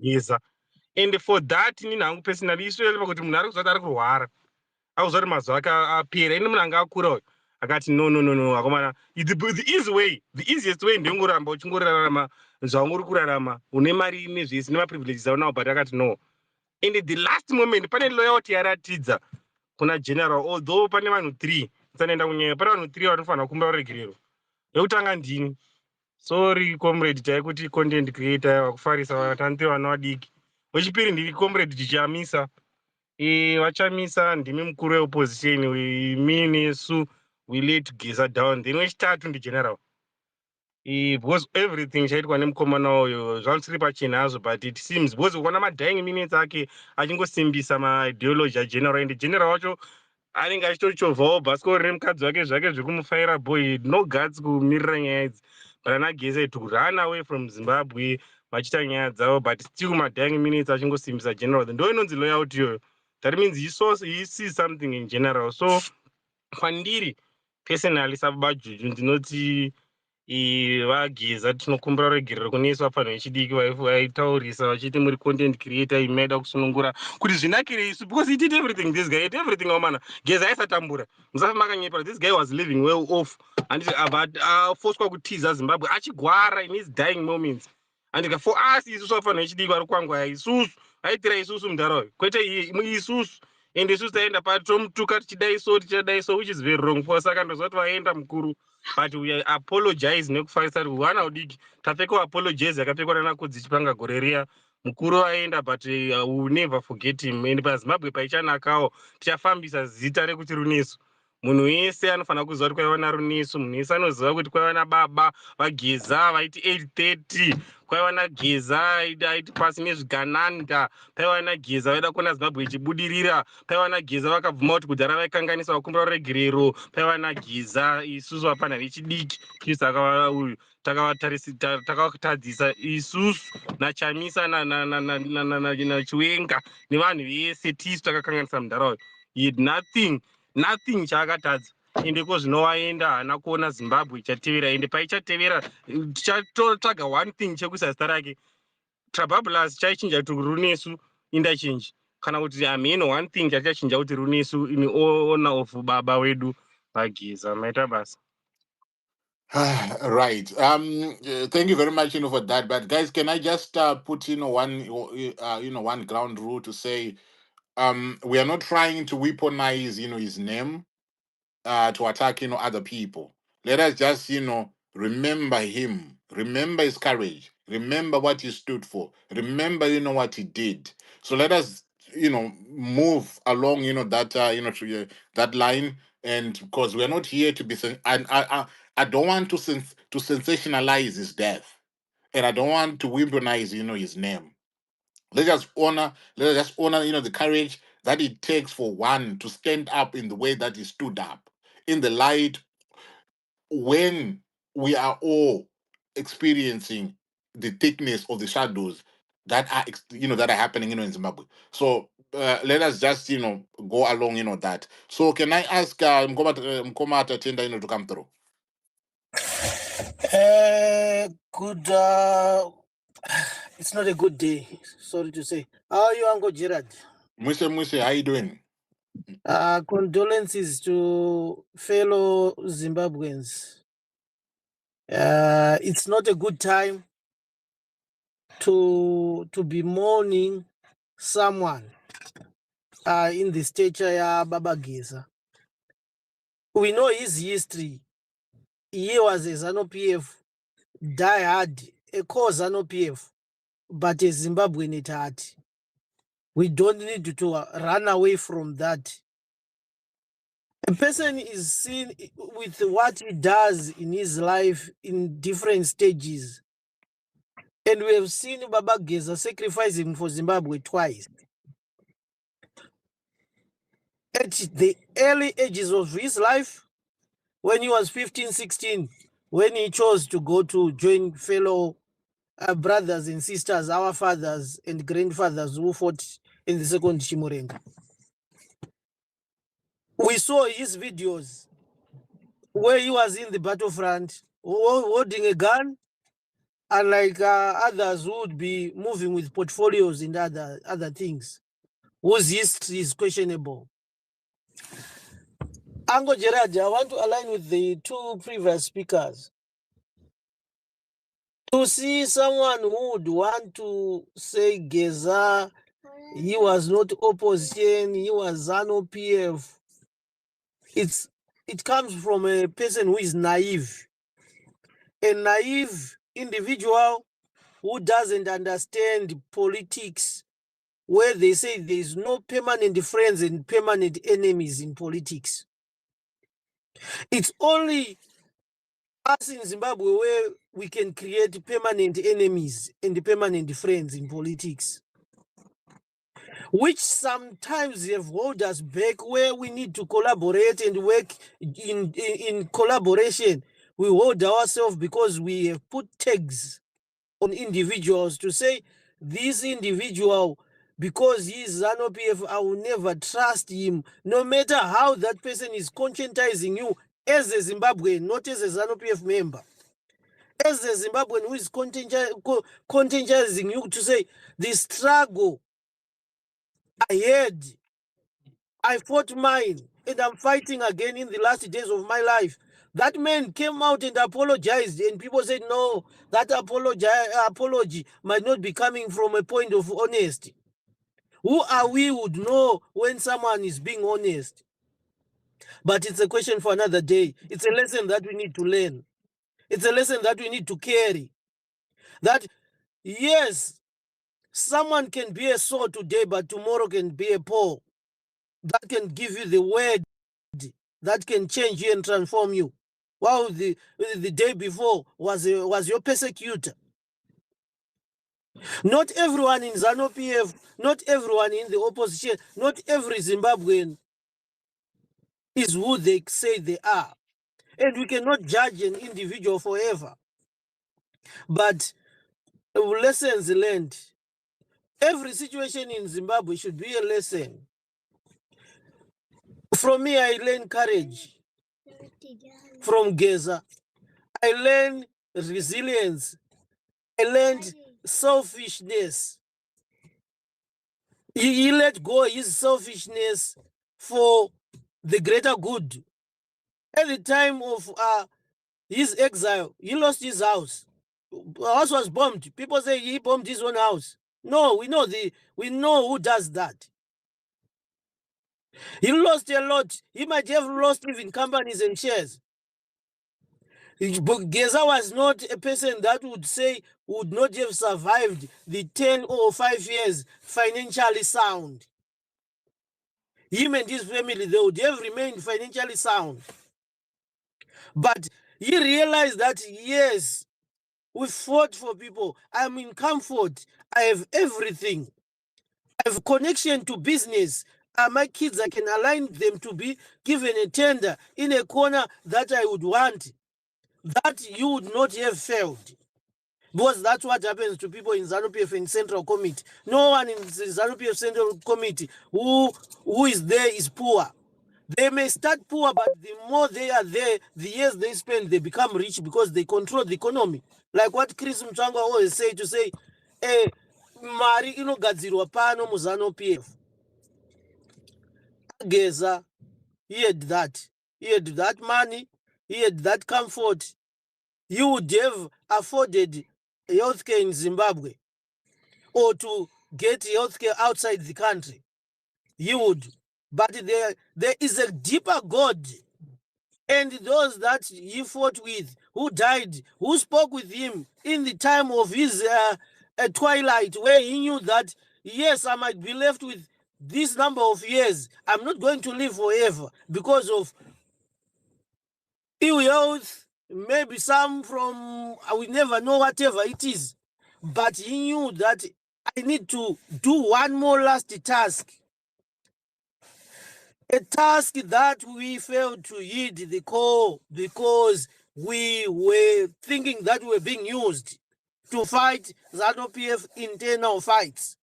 Geza. And for that inini hangu personally isoeva kuti munhu ari kuzoti ari kurwara, akuzoti mazuva ake apera, ini munhu anga akura uyu akati no akomana, the easy way, the easiest way ndengoramba uchingorarama zvaungori kurarama une mari nezvese nemaprivileges aunawo, but akati no. And the last moment pane loyalty yaratidza kuna general, although pane vanhu 3 tsanaenda kunyanya, pane vanhu 3 vanofanira kumba uregerero. Yekutanga ndini, sorry comrade taikuti content creator wakufarisa vatanzi vana vadiki. Wechipiri ndiri comrade Chichamisa, vachamisa ndimi mukuru weopposition, me nesu we let Geza down. Then wechitatu ndigeneral, because everything chaitwa nemukomana uyo zvanosiri pachena hazvo, but it seems because kuona madying minutes ake achingosimbisa maideology ageneral, and general wacho anenge achitochovhawo bhasikoro nemukadzi wake zvake zvekumufaira boy, no guts kumirira nyaya idzi. But ana Geza to run away from Zimbabwe vachiita nyaya dzavo, but still madying minutes achingosimbisa general. Ndo inonzi loyalty iyoyo. That means he sees something in general. So kwandiri personally sababa juju ndinoti vaGeza tinokumbira regerero kuneswa panhu vechidiki vaitaurisa vachiti muri content creator imaida kusunungura kuti zvinakire isu, because he did everything. This guy did everything. Omana Geza aisatambura, musafa makanyepera. This guy was living well off, and afoswa kutiza Zimbabwe achigwara in his dying moments. And for us isusu vafanhu vechidiki vari kwangwaya, isusu aitira isusu mudharawe, kwete isusu. And isusu taenda patomutuka tichidai so, which is very wrong for us. Saka ndozoti vaenda mukuru, but we apologize nekufarisa kuti wana udiki tapfeka apologize yakapfekwa naNakudzi Chipanga gore riya. Mukuru aenda, but we will never forget him. And paZimbabwe paichanakawo tichafambisa zita rekuti runesu. Munhu wese anofanira kuziva kuti kwaiva narunesu. Munhu wese anoziva kuti kwaiva nababa vaGeza vaiti 830, kwaiva naGeza aiti pasi nezvigananda, paiva naGeza vaida kuona Zimbabwe ichibudirira, paiva naGeza vakabvuma kuti kudhara vaikanganisa vakumbira regerero, paiva naGeza. Isusu vapanha vechidiki kristu uyu takatadzisa isusu naChamisa naChiwenga nevanhu vese tisu takakanganisa mudharawe. He had nothing chaakatadza. Ende kozvinowaenda haana kuona Zimbabwe ichatevera, ende paichatevera tichatotsvaga one thing chekuisa zita rake. Trabablas chaichinja kuti runesu interchange, kana kuti ameno one thing chachachinja kuti runesu in honor of baba wedu vaGeza. Maita basa. Right. Thank you very much, for that. But guys, can I just put one ground rule to say, we are not trying to weaponize, his name, to attack, other people. Let us just, remember him, remember his courage, remember what he stood for, remember, what he did. So let us, move along, that, that line. And because we are not here to be, and I don't want to sensationalize his death, and I don't want to weaponize, his name. Let us honor, the courage that it takes for one to stand up in the way that he stood up, in the light when we are all experiencing the thickness of the shadows that are, that are happening, in Zimbabwe. So let us just, go along, that. So can I ask Mkoma Tatenda, to come through? Good. It's not a good day. Sorry to say. How are you, Uncle Gerard? Mwise, how you doing? Condolences to fellow Zimbabweans. It's not a good time to be mourning someone in the stature ya Baba Geza. We know his history. He was a ZANU-PF diehard, a core ZANU-PF, but a Zimbabwean at heart. We don't need to run away from that. A person is seen with what he does in his life in different stages. And we have seen Baba Geza sacrificing for Zimbabwe twice. At the early ages of his life, when he was 15, 16, when he chose to go to join fellow brothers and sisters, our fathers and grandfathers who fought in the Second Chimurenga. We saw his videos where he was in the battlefront holding a gun, unlike others who would be moving with portfolios and other things, whose history is questionable. Ango Gerard, I want to align with the two previous speakers. To see someone who would want to say Geza, he was not opposition, he was ZANU-PF. It comes from a person who is naive. A naive individual who doesn't understand politics, where they say there is no permanent friends and permanent enemies in politics. It's only us in Zimbabwe where we can create permanent enemies and permanent friends in politics, which sometimes have held us back where we need to collaborate and work in collaboration. We hold ourselves because we have put tags on individuals to say this individual, because he is ZANU-PF, I will never trust him, no matter how that person is conscientizing you as a Zimbabwean, not as a ZANU-PF member. As a Zimbabwean who is conscientizing you to say the struggle I had, I fought mine, and I'm fighting again in the last days of my life. That man came out and apologized, and people said, no, that apology might not be coming from a point of honesty. Who are we would know when someone is being honest? But it's a question for another day. It's a lesson that we need to learn. It's a lesson that we need to carry. That, yes, someone can be a Saul today, but tomorrow can be a Paul. That can give you the word that can change you and transform you. While the day before was your persecutor. Not everyone in ZANU-PF, not everyone in the opposition, not every Zimbabwean is who they say they are. And we cannot judge an individual forever. But lessons learned. Every situation in Zimbabwe should be a lesson. From me, I learn courage. From Geza, I learned resilience. I learned selfishness. He let go his selfishness for the greater good. At the time of his exile, he lost his house. The house was bombed. People say he bombed his own house. No, we know who does that. He lost a lot. He might have lost even companies and shares. But Geza was not a person that would say would not have survived the 10 or 5 years financially sound. Him and his family, they would have remained financially sound. But he realized that, yes, we fought for people. I'm in comfort. I have everything. I have connection to business. My kids, I can align them to be given a tender in a corner that I would want. That you would not have failed. Because that's what happens to people in ZANU-PF and Central Committee. No one in the ZANU-PF Central Committee who is there is poor. They may start poor, but the more they are there, the years they spend, they become rich because they control the economy. Like what Chris Mchangwa always say, to say, mari inogadzirwa pano muZANU-PF. Geza, he had that. He had that money. He had that comfort. you would have afforded healthcare in Zimbabwe or to get healthcare outside the country. You would. But there is a deeper God. And those that he fought with, who died, who spoke with him in the time of his twilight, where he knew that, yes, I might be left with this number of years. I'm not going to live forever because of ill health, maybe some from, I will never know, whatever it is. But he knew that I need to do one more last task. A task that we failed to heed the call because we were thinking that we were being used to fight ZANU-PF internal fights.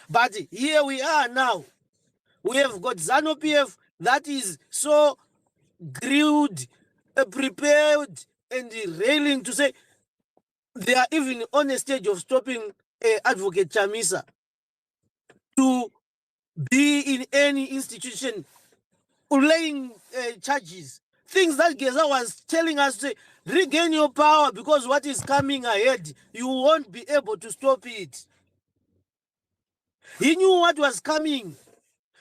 But here we are now. We have got ZANU-PF that is so grilled, prepared, and railing to say they are even on a stage of stopping Advocate Chamisa to be in any institution laying charges. Things that Geza was telling us to regain your power because what is coming ahead, you won't be able to stop it. He knew what was coming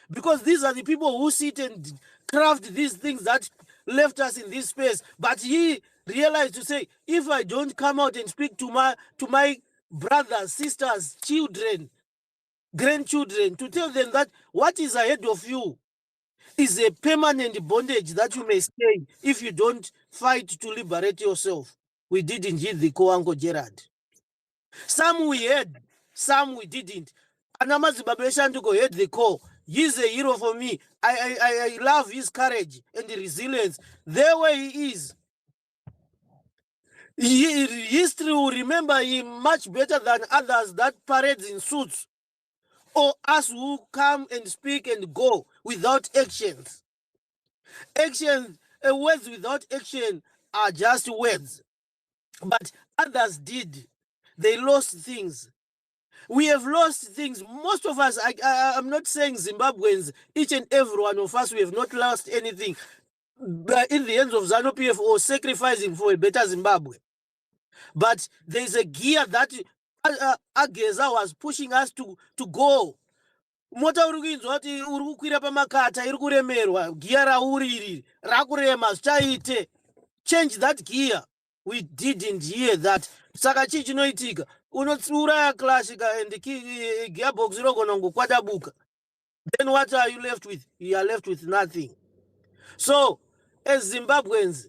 because these are the people who sit and craft these things that left us in this space. But he realized to say, if I don't come out and speak to my brothers, sisters, children, grandchildren, to tell them that what is ahead of you is a permanent bondage that you may stay if you don't fight to liberate yourself. We didn't heed the call, Uncle Gerard. Some we heard, some we didn't. Anamazimbabwe Shanduko heard the call. He's a hero for me. I love his courage and resilience. The way he is. History will remember him much better than others that parades in suits or us who come and speak and go without actions. Action, words without action are just words. But others did. They lost things. We have lost things. Most of us, I'm not saying Zimbabweans, each and every one of us, we have not lost anything in the hands of ZANU-PF or sacrificing for a better Zimbabwe. But there's a gear that Geza was pushing us to go. Mota uri kuinzwa kuti uri kukwira pamakata iri kuremerwa giya rauri iri rakurema zvichaite. Change that gear. We didn't hear that. Saka chii chinoitika? Unouraya classica and gearbox inogona kungokwadabuka. Then what are you left with? You are left with nothing. So, as Zimbabweans,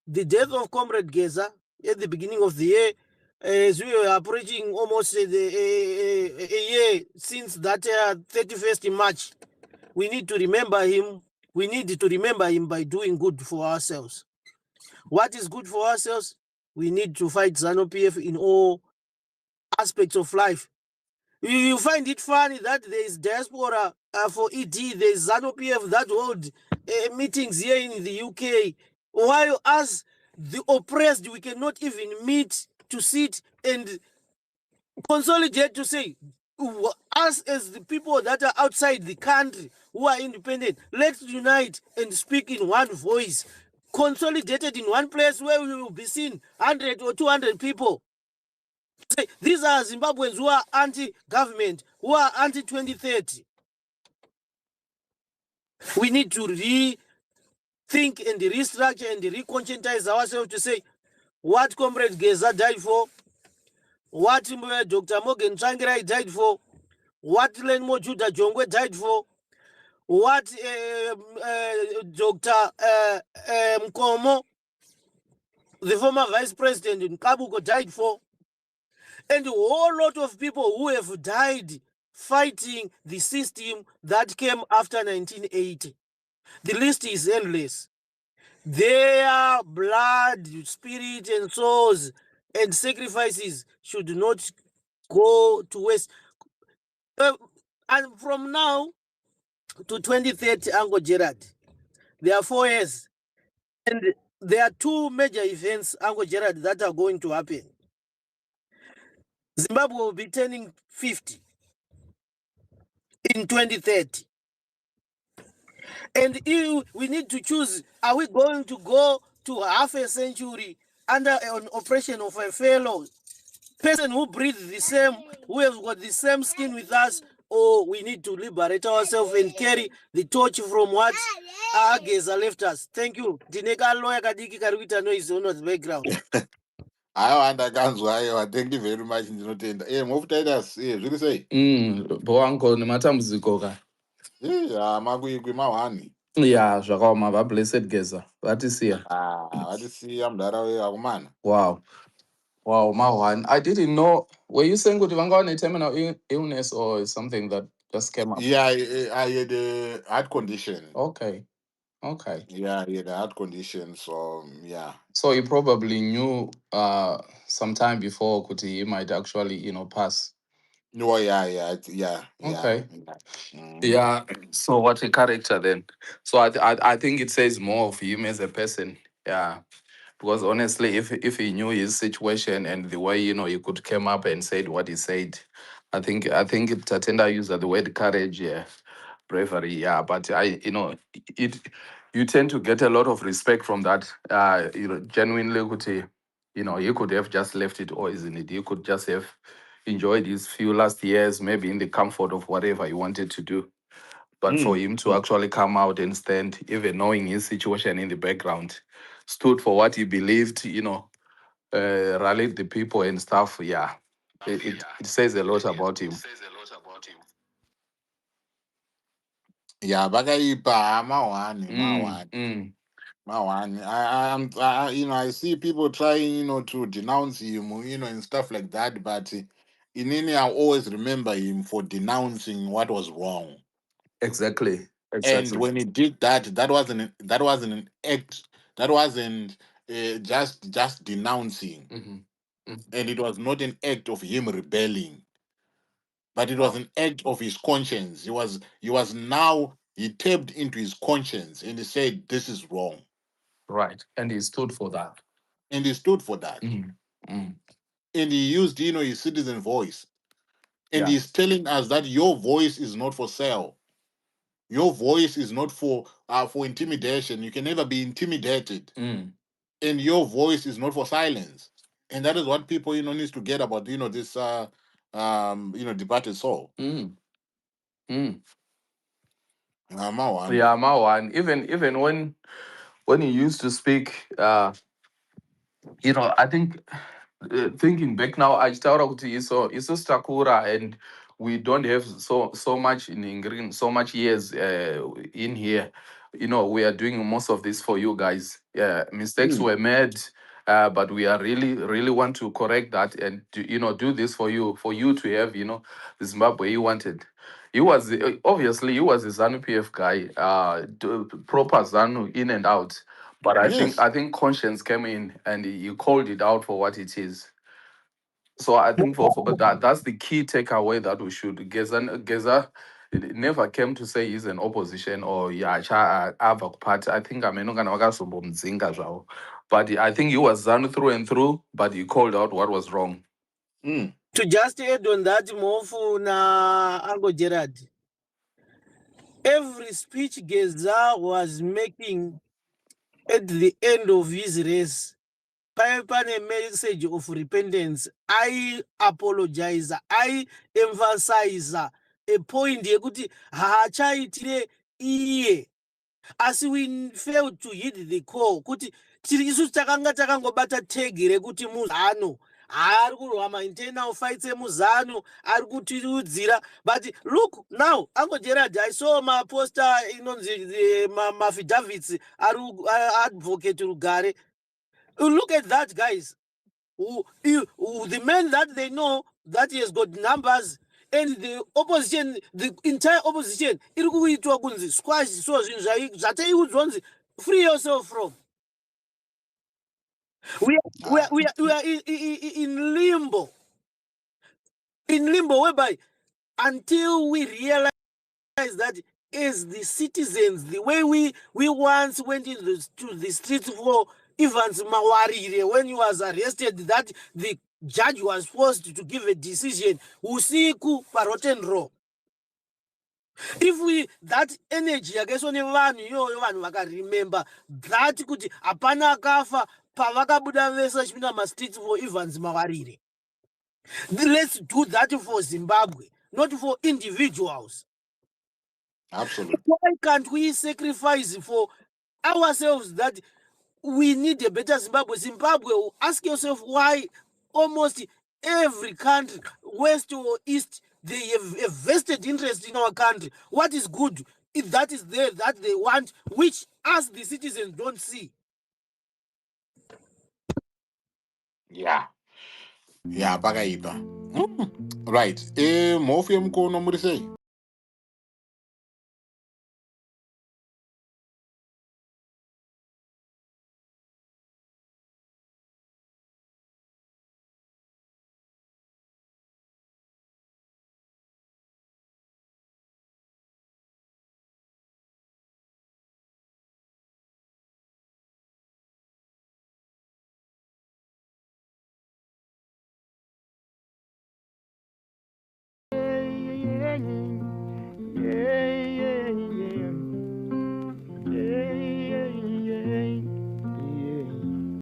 the death of Comrade Geza at the beginning of the year, as we were approaching almost a year since that 31st March, we need to remember him. We need to remember him by doing good for ourselves. What is good for ourselves? We need to fight ZANU-PF in all aspects of life. You find it funny that there is diaspora for ED, there is ZANU-PF that hold meetings here in the UK, while us, the oppressed, we cannot even meet to sit and consolidate to say, us as the people that are outside the country who are independent, let's unite and speak in one voice, consolidated in one place where we will be seen 100 or 200 people. Say, these are Zimbabweans who are anti-government, who are anti-2030. We need to rethink and restructure and reconscientize ourselves to say what Comrade Geza died for, what Dr. Morgan Tsvangirai died for, what Lenmo Judah Jongwe died for, what Dr. Mkomo, the former vice president in Kabuko, died for, and a whole lot of people who have died fighting the system that came after 1980. The list is endless. Their blood, spirit, and souls and sacrifices should not go to waste. And from now to 2030, Uncle Gerard, there are 4 years. And there are 2 major events, Uncle Gerard, that are going to happen. Zimbabwe will be turning 50 in 2030. And we need to choose, are we going to go to half a century under an oppression of a fellow person who breathes the same, who has got the same skin with us, or we need to liberate ourselves and carry the torch from what Geza left us. Thank you. Dineka lawyer kadiki karikuita noise on the background. I thank you very much. Move Titus. Really say. Bowangu nematambudziko ka. Magwigwi mawani. Yeah, zvakaoma blessed Geza. Vatisiya. Vatisiya mudara weakomana. Wow. Wow, Mawan. I didn't know. Were you saying kuti vanga vane terminal illness or something that just came up? Yeah, I had a heart condition. Okay. Okay. Yeah, he had a heart condition. So yeah. So you probably knew sometime before kuti he might actually, pass. Oh yeah. Okay. Mm. Yeah. So what a character then. So I think it says more of him as a person. Yeah. Because honestly, if he knew his situation and the way he could come up and said what he said, I think Tatenda used the word courage, yeah, bravery, yeah. But it you tend to get a lot of respect from that. Genuinely, he could have just left it, or isn't it? He could just have enjoyed his few last years, maybe in the comfort of whatever he wanted to do. But for him to actually come out and stand, even knowing his situation in the background, stood for what he believed, rallied the people and stuff. Yeah, it says a lot about him. Yeah, bakaipa mawani. I see people trying, to denounce him, and stuff like that. But in I always remember him for denouncing what was wrong. Exactly. And when he did that, that wasn't an act. That wasn't just denouncing, and it was not an act of him rebelling, but it was an act of his conscience. He tapped into his conscience and he said, "This is wrong," Right, and he stood for that. and he stood for that. And he used, his citizen voice, and he's telling us that your voice is not for sale. Your voice is not for intimidation. You can never be intimidated. And your voice is not for silence. And that is what people, needs to get about, this, departed soul. Mawan. Yeah, Mawan. Even when he used to speak, I think thinking back now, I started to it's Takura, and we don't have so much in Ingrid, so much years in here. We are doing most of this for you guys. Yeah, mistakes were made, but we are really want to correct that and do this for you to have the Zimbabwe you wanted. He was obviously he was a ZANU PF guy, proper ZANU in and out. But I think conscience came in and you called it out for what it is. So I think for that's the key takeaway that we should. Geza it never came to say he's an opposition or ava party. I think but I think he was done through and through, but he called out what was wrong. To just add on that, Mofu na Uncle Gerard, every speech Geza was making at the end of his race, pane message of repentance. I apologize. I emphasize a point yekuti haachaitire iye. As we failed to hit the call, kuti tiri isusu takanga takangobata tegi rekuti muzano ari kurwa internal fights emuzano ari kutiudzira. But look now, Uncle Gerard, I saw my poster inonzi mafidavits advocate Rugare. Look at that, guys. The men that they know that he has got numbers, and the opposition, the entire opposition, squash, so free yourself from. We are in limbo. In limbo, whereby until we realize that as the citizens, the way we once went to the streets for Evans Mawarire when he was arrested, that the judge was forced to give a decision, usiku paroten row. If that energy, I guess only one, you remember that kuti apana kafa pavakabuda vese vachipinda mastreets for Evans Mawarire. Let's do that for Zimbabwe, not for individuals. Absolutely. Why can't we sacrifice for ourselves that we need a better Zimbabwe? Zimbabwe, ask yourself why almost every country, west or east, they have a vested interest in our country. What is good, if that is there that they want, which us the citizens don't see. Yeah. Yeah, pakaipa. Right. Mofi mkono muri sei?